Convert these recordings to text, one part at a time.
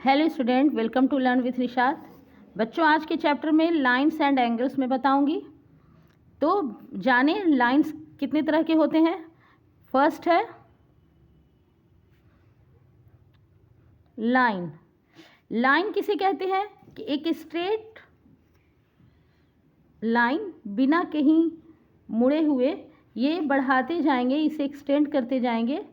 Hello student, welcome to learn with Nishat. बच्चों, आज के चैप्टर में लाइंस एंड एंगल्स में बताऊंगी। तो जाने लाइंस कितने तरह के होते हैं। फर्स्ट है लाइन। लाइन किसे कहते हैं कि एक स्ट्रेट लाइन बिना कहीं मुड़े हुए ये बढ़ाते जाएंगे, इसे एक्सटेंड करते जाएंगे,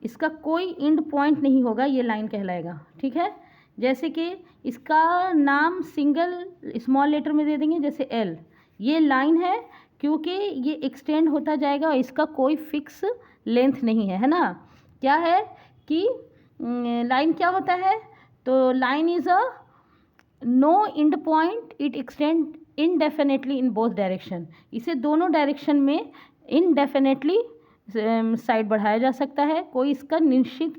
इसका कोई एंड पॉइंट नहीं होगा, ये लाइन कहलाएगा। ठीक है, जैसे कि इसका नाम सिंगल स्मॉल लेटर में दे देंगे, जैसे एल। ये लाइन है क्योंकि ये एक्सटेंड होता जाएगा और इसका कोई फिक्स लेंथ नहीं है ना। क्या है कि लाइन क्या होता है, तो line is a no end point, it extend indefinitely in both direction. इसे दोनों डायरेक्शन में इनडेफिनेटली साइड बढ़ाया जा सकता है, कोई इसका निश्चित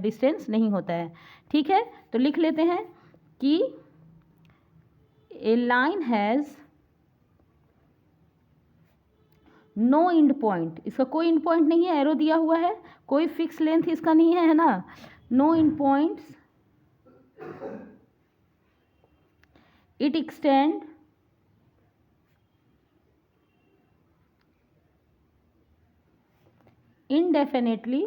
डिस्टेंस नहीं होता है। ठीक है, तो लिख लेते हैं कि a line has no end point. इसका कोई एंड पॉइंट नहीं है, एरो दिया हुआ है, कोई फिक्स लेंथ इसका नहीं है ना। No end points, it extend indefinitely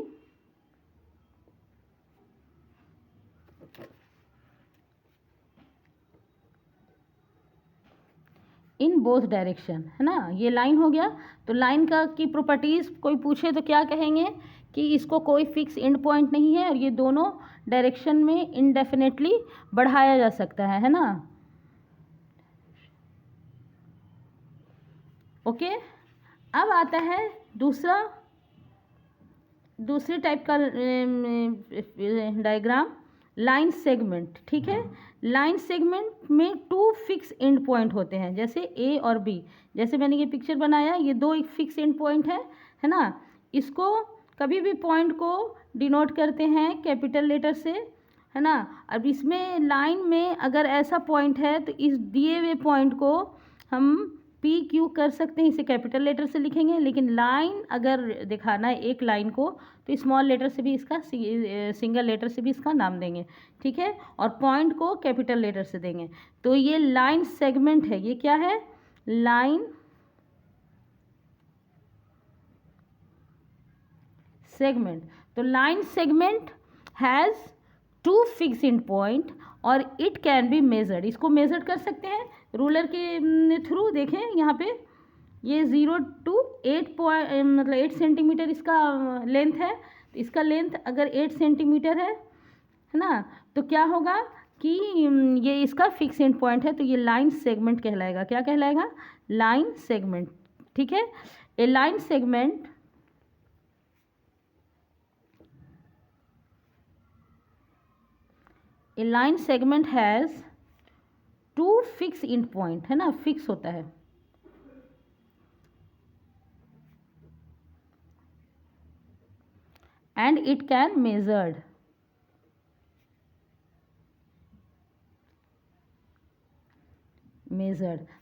in both direction, है ना। ये लाइन हो गया। तो लाइन का की प्रॉपर्टीज़ कोई पूछे तो क्या कहेंगे कि इसको कोई फिक्स एंड पॉइंट नहीं है और ये दोनों डायरेक्शन में इनडेफिनेटली बढ़ाया जा सकता है ना। ओके, अब आता है दूसरे टाइप का डायग्राम, लाइन सेगमेंट। ठीक है, लाइन सेगमेंट में टू फिक्स एंड पॉइंट होते हैं, जैसे ए और बी। जैसे मैंने ये पिक्चर बनाया, ये दो एक फिक्स एंड पॉइंट है ना। इसको कभी भी पॉइंट को डिनोट करते हैं कैपिटल लेटर से, है ना। अब इसमें लाइन में अगर ऐसा पॉइंट है तो इस दिए हुए पॉइंट को हम पी क्यू कर सकते हैं, इसे कैपिटल लेटर से लिखेंगे। लेकिन लाइन अगर दिखाना है एक लाइन को तो स्मॉल लेटर से भी इसका, सिंगल लेटर से भी इसका नाम देंगे। ठीक है, और पॉइंट को कैपिटल लेटर से देंगे। तो ये लाइन सेगमेंट है। ये क्या है, लाइन सेगमेंट। तो line segment has two fix end point और इट कैन बी मेजर्ड। इसको मेजर कर सकते हैं रूलर के थ्रू। देखें यहाँ पे ये 0 to 8 पॉइंट, मतलब 8 सेंटीमीटर इसका लेंथ है। तो इसका लेंथ अगर 8 सेंटीमीटर है ना, तो क्या होगा कि ये इसका फिक्स एंड पॉइंट है, तो ये लाइन सेगमेंट कहलाएगा। क्या कहलाएगा, लाइन सेगमेंट। ठीक है, a line segment a line segment has two fix end point, है ना, फिक्स होता है। एंड इट कैन मेजर्ड,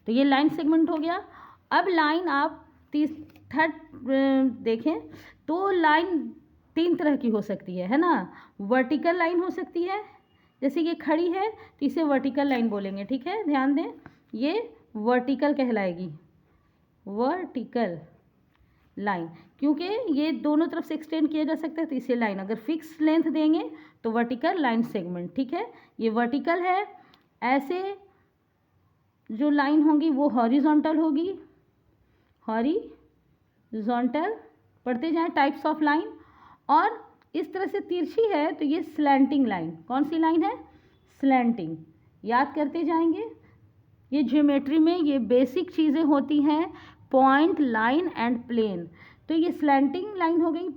तो ये लाइन सेगमेंट हो गया। अब लाइन आप थर्ड देखें तो लाइन तीन तरह की हो सकती है ना। वर्टिकल लाइन हो सकती है, जैसे ये खड़ी है तो इसे वर्टिकल लाइन बोलेंगे। ठीक है, ध्यान दें, ये वर्टिकल कहलाएगी, वर्टिकल लाइन, क्योंकि ये दोनों तरफ से एक्सटेंड किया जा सकता है, तो इसे लाइन। अगर फिक्स लेंथ देंगे तो वर्टिकल लाइन सेगमेंट। ठीक है, ये वर्टिकल है। ऐसे जो लाइन होंगी वो हॉरिजॉन्टल होगी, हॉरिजॉन्टल। पढ़ते जाएं टाइप्स ऑफ लाइन। और इस तरह से तिरछी है तो ये स्लैंटिंग लाइन। कौन सी लाइन है, स्लैंटिंग। याद करते जाएंगे, ये ज्योमेट्री में ये बेसिक चीज़ें होती हैं, पॉइंट, लाइन एंड प्लेन। तो ये स्लैंटिंग लाइन हो गई।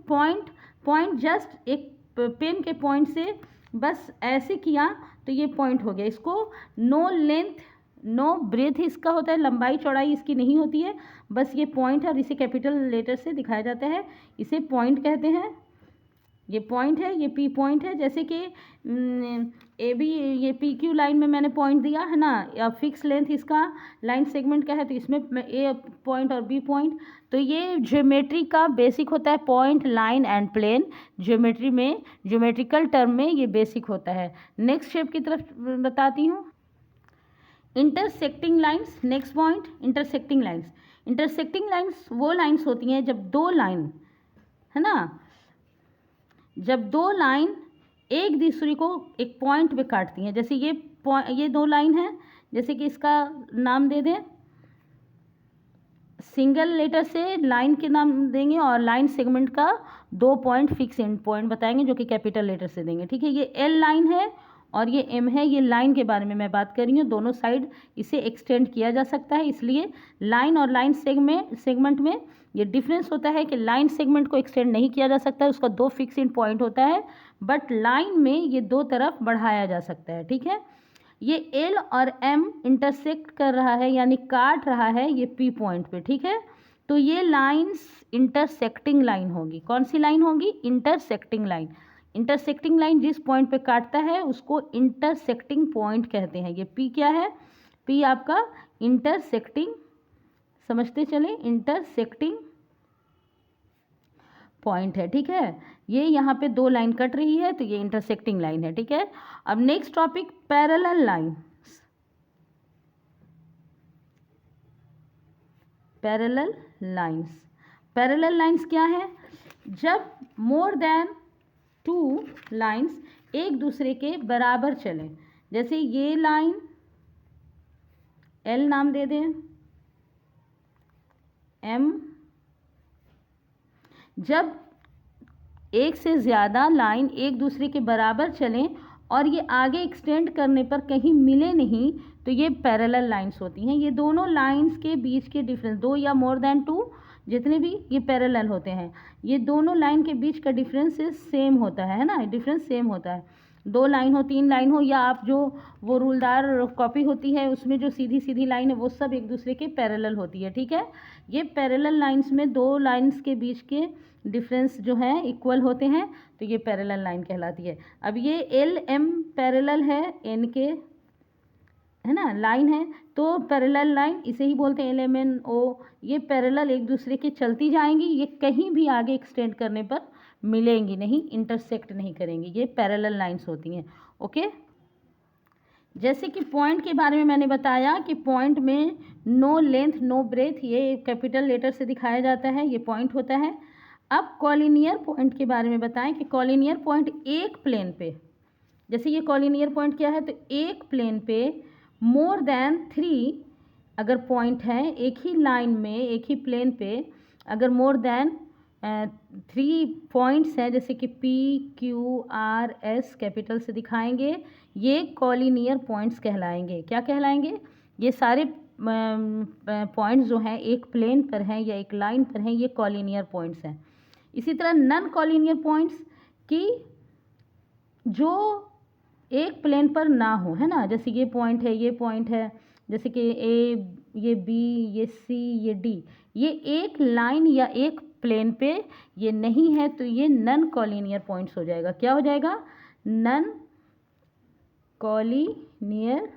पॉइंट जस्ट एक पेन के पॉइंट से बस ऐसे किया तो ये पॉइंट हो गया। इसको नो लेंथ नो ब्रेथ इसका होता है, लंबाई चौड़ाई इसकी नहीं होती है, बस ये पॉइंट है और इसे कैपिटल लेटर से दिखाया जाता है, इसे पॉइंट कहते हैं। ये पॉइंट है, ये पी पॉइंट है। जैसे कि ए बी, ये पी क्यू लाइन में मैंने पॉइंट दिया है ना, या फिक्स लेंथ इसका लाइन सेगमेंट का है, तो इसमें ए पॉइंट और बी पॉइंट, तो ये ज्योमेट्री का बेसिक होता है, point line and plane geometry में, ज्योमेट्रिकल टर्म में ये बेसिक होता है। नेक्स्ट शेप की तरफ बताती हूँ, intersecting lines. Next point, intersecting lines. Intersecting lines वो लाइंस होती हैं जब दो लाइन, है ना, जब दो लाइन एक दूसरे को एक पॉइंट पे काटती हैं। जैसे ये दो लाइन है, जैसे कि इसका नाम दे दें, सिंगल लेटर से लाइन के नाम देंगे और लाइन सेगमेंट का 2 पॉइंट फिक्स एंड पॉइंट बताएंगे जो कि कैपिटल लेटर से देंगे, ठीक है। ये एल लाइन है और ये एम है, ये लाइन के बारे में मैं बात कर रही हूँ। दोनों साइड इसे एक्सटेंड किया जा सकता है, इसलिए लाइन और लाइन सेगमेंट में ये डिफरेंस होता है कि लाइन सेगमेंट को एक्सटेंड नहीं किया जा सकता है, उसका 2 फिक्स इन पॉइंट होता है, बट लाइन में ये 2 तरफ बढ़ाया जा सकता है, ठीक है। ये एल और एम इंटरसेक्ट कर रहा है यानी काट रहा है ये पी पॉइंट पे, ठीक है। तो ये लाइंस इंटरसेक्टिंग लाइन होगी। कौन सी लाइन होगी? Intersecting line. इंटरसेक्टिंग लाइन जिस पॉइंट पे काटता है उसको इंटरसेक्टिंग पॉइंट कहते हैं। ये पी क्या है? पी आपका इंटरसेक्टिंग, समझते चले, इंटरसेक्टिंग पॉइंट है, ठीक है। ये यहाँ पे 2 लाइन कट रही है तो ये इंटरसेक्टिंग लाइन है, ठीक है। अब next topic, parallel line. Parallel lines. Parallel lines क्या है? जब मोर देन 2 लाइंस एक दूसरे के बराबर चलें। जैसे ये लाइन एल नाम दे दें, एम, जब एक से ज़्यादा लाइन एक दूसरे के बराबर चलें और ये आगे एक्सटेंड करने पर कहीं मिले नहीं तो ये पैरेलल लाइंस होती हैं। ये दोनों लाइंस के बीच के डिफरेंस, 2 या मोर देन 2 जितने भी, ये पैरेलल होते हैं। ये दोनों लाइन के बीच का डिफरेंस सेम होता है ना, डिफरेंस सेम होता है। 2 लाइन हो, 3 लाइन हो, या आप जो वो रूलदार कॉपी होती है उसमें जो सीधी सीधी लाइन है वो सब एक दूसरे के पैरेलल होती है, ठीक है। ये पैरेलल लाइंस में 2 लाइंस के बीच के डिफरेंस जो है इक्वल होते हैं तो ये पैरेलल लाइन कहलाती है। अब ये एल एम पैरेलल है एन के, है ना, लाइन है, तो पैरेलल लाइन इसे ही बोलते हैं एल एम एन ओ। ये पैरेलल एक दूसरे के चलती जाएंगी, ये कहीं भी आगे एक्सटेंड करने पर मिलेंगी नहीं, इंटरसेक्ट नहीं करेंगी, ये पैरेलल लाइंस होती हैं, ओके। जैसे कि पॉइंट के बारे में मैंने बताया कि पॉइंट में नो लेंथ नो ब्रेथ, ये कैपिटल लेटर से दिखाया जाता है, ये पॉइंट होता है। अब कॉलिनियर पॉइंट के बारे में बताएं कि कॉलिनियर पॉइंट एक प्लेन पे, जैसे ये कॉलिनियर पॉइंट क्या है, तो एक प्लेन पे मोर देन 3 अगर पॉइंट है एक ही लाइन में एक ही प्लेन पे, अगर मोर देन 3 पॉइंट्स हैं, जैसे कि P Q R S capital से दिखाएंगे, ये कॉलिनियर पॉइंट्स कहलाएंगे। क्या कहलाएंगे? ये सारे पॉइंट्स जो हैं एक प्लेन पर हैं या एक लाइन पर हैं, ये कॉलिनियर पॉइंट्स हैं। इसी तरह नॉन कॉलिनियर पॉइंट्स की जो एक प्लेन पर ना हो, है ना, जैसे ये पॉइंट है, ये पॉइंट है, जैसे कि ए, ये बी, ये सी, ये डी, ये एक लाइन या एक प्लेन पे ये नहीं है तो ये नॉन कॉलिनियर पॉइंट्स हो जाएगा। क्या हो जाएगा? Non collinear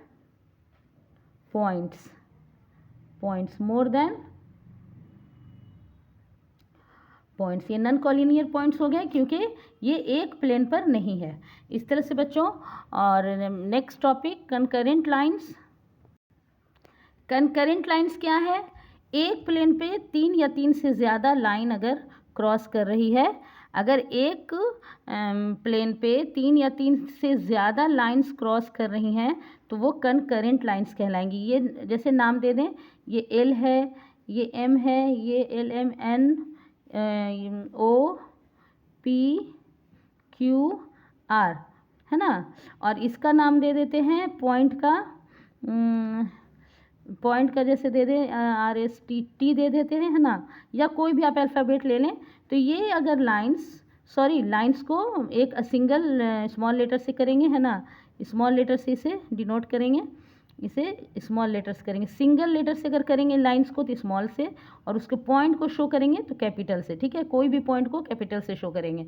points, points more than points, ये नॉन कॉलिनियर पॉइंट्स हो गए क्योंकि ये एक प्लेन पर नहीं है। इस तरह से बच्चों, और next topic, concurrent lines. Concurrent lines क्या है? एक प्लेन पे 3 या 3 से ज़्यादा लाइन अगर क्रॉस कर रही है, अगर एक प्लेन पे 3 या 3 से ज़्यादा लाइंस क्रॉस कर रही हैं तो वो कंकरेंट लाइंस कहलाएंगी। ये जैसे नाम दे दें, ये एल है, ये एम है, ये L M N O P Q R, है ना, और इसका नाम दे देते हैं पॉइंट का, पॉइंट का जैसे दे दें आर एस टी टी दे देते हैं, है ना, या कोई भी आप अल्फ़ाबेट ले लें। तो ये अगर लाइंस को एक सिंगल स्मॉल लेटर से करेंगे, है ना, स्मॉल लेटर से इसे डिनोट करेंगे। इसे स्मॉल लेटर से करेंगे। सिंगल लेटर से अगर करेंगे लाइंस को तो स्मॉल से, और उसके पॉइंट को शो करेंगे तो कैपिटल से, ठीक है, कोई भी पॉइंट को कैपिटल से शो करेंगे।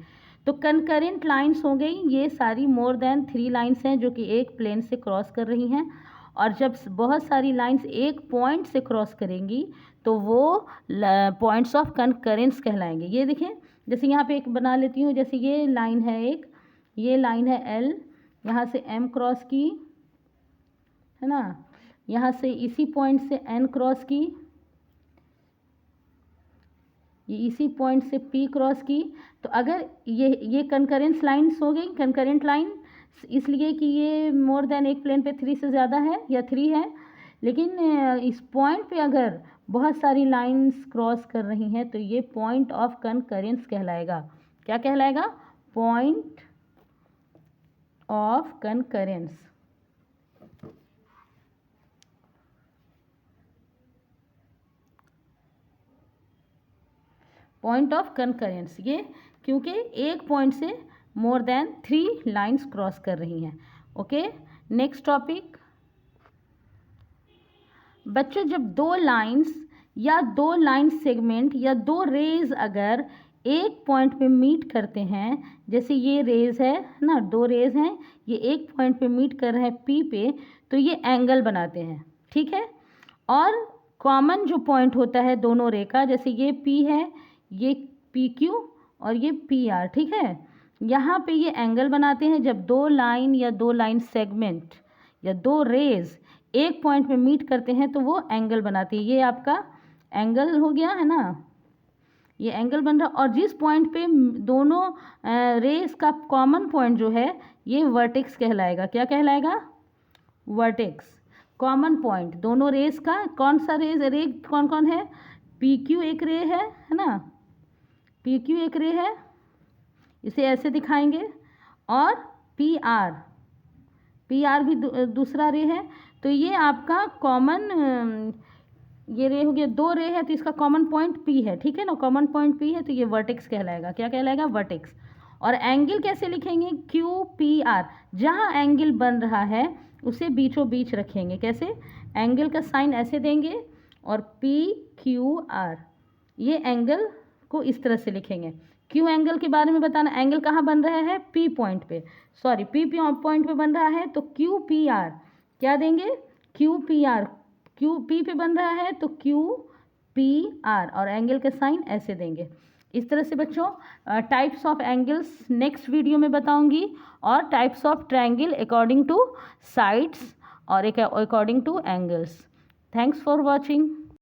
तो कंकरेंट लाइंस हो गई ये सारी, मोर देन 3 लाइंस हैं जो कि एक प्लेन से क्रॉस कर रही हैं। और जब बहुत सारी लाइंस एक पॉइंट से क्रॉस करेंगी तो वो पॉइंट्स ऑफ कंकरेंस कहलाएंगे। ये देखें, जैसे यहाँ पे एक बना लेती हूँ, जैसे ये लाइन है एक, ये लाइन है एल, यहाँ से एम क्रॉस की, है ना, यहाँ से इसी पॉइंट से एन क्रॉस की, ये इसी पॉइंट से पी क्रॉस की। तो अगर ये कंकरेंस लाइन्स हो गई, कंकरेंट लाइन इसलिए कि ये मोर देन एक प्लेन पे 3 से ज़्यादा है या 3 है, लेकिन इस पॉइंट पे अगर बहुत सारी लाइंस क्रॉस कर रही हैं तो ये पॉइंट ऑफ कंकरेंस कहलाएगा। क्या कहलाएगा? Point of concurrence. Point of concurrence, ये क्योंकि एक पॉइंट से मोर देन 3 लाइंस क्रॉस कर रही हैं। ओके, नेक्स्ट टॉपिक बच्चों, जब 2 लाइंस या 2 लाइन सेगमेंट या 2 रेज अगर एक पॉइंट पे मीट करते हैं, जैसे ये रेज है ना, 2 रेज हैं, ये एक पॉइंट पे मीट कर रहे हैं पी पे, तो ये एंगल बनाते हैं, ठीक है। और कॉमन जो पॉइंट होता है दोनों रे का, जैसे ये पी है, ये पी क्यू और ये पी आर, ठीक है, यहाँ पे ये एंगल बनाते हैं। जब 2 लाइन या 2 लाइन सेगमेंट या 2 रेज एक पॉइंट पे मीट करते हैं तो वो एंगल बनाती है। ये आपका एंगल हो गया, है ना, ये एंगल बन रहा। और जिस पॉइंट पे दोनों रेज का कॉमन पॉइंट जो है ये वर्टेक्स कहलाएगा। क्या कहलाएगा? वर्टेक्स। कॉमन पॉइंट दोनों रेज का, कौन सा रे कौन कौन है? पी क्यू एक रे है ना, पी क्यू एक रे है, इसे ऐसे दिखाएंगे, और पी आर भी दूसरा रे है। तो ये आपका कॉमन ये रे हो गया, 2 रे है तो इसका कॉमन पॉइंट पी है, ठीक है ना, कॉमन पॉइंट पी है तो ये वर्टेक्स कहलाएगा। क्या कहलाएगा? वर्टेक्स। और एंगल कैसे लिखेंगे? क्यू पी आर, जहाँ एंगल बन रहा है उसे बीचों बीच रखेंगे। कैसे? एंगल का साइन ऐसे देंगे और पी क्यू आर, ये एंगल को इस तरह से लिखेंगे। क्यू एंगल के बारे में बताना, एंगल कहाँ बन रहा है? पी पॉइंट पे, सॉरी पी पॉइंट पे बन रहा है, तो क्यू पी आर क्या देंगे? Q P R, Q P पे बन रहा है तो क्यू पी आर, और एंगल के साइन ऐसे देंगे। इस तरह से बच्चों types of angles next video में बताऊंगी, और types of triangle according to sides और according to angles. Thanks for watching.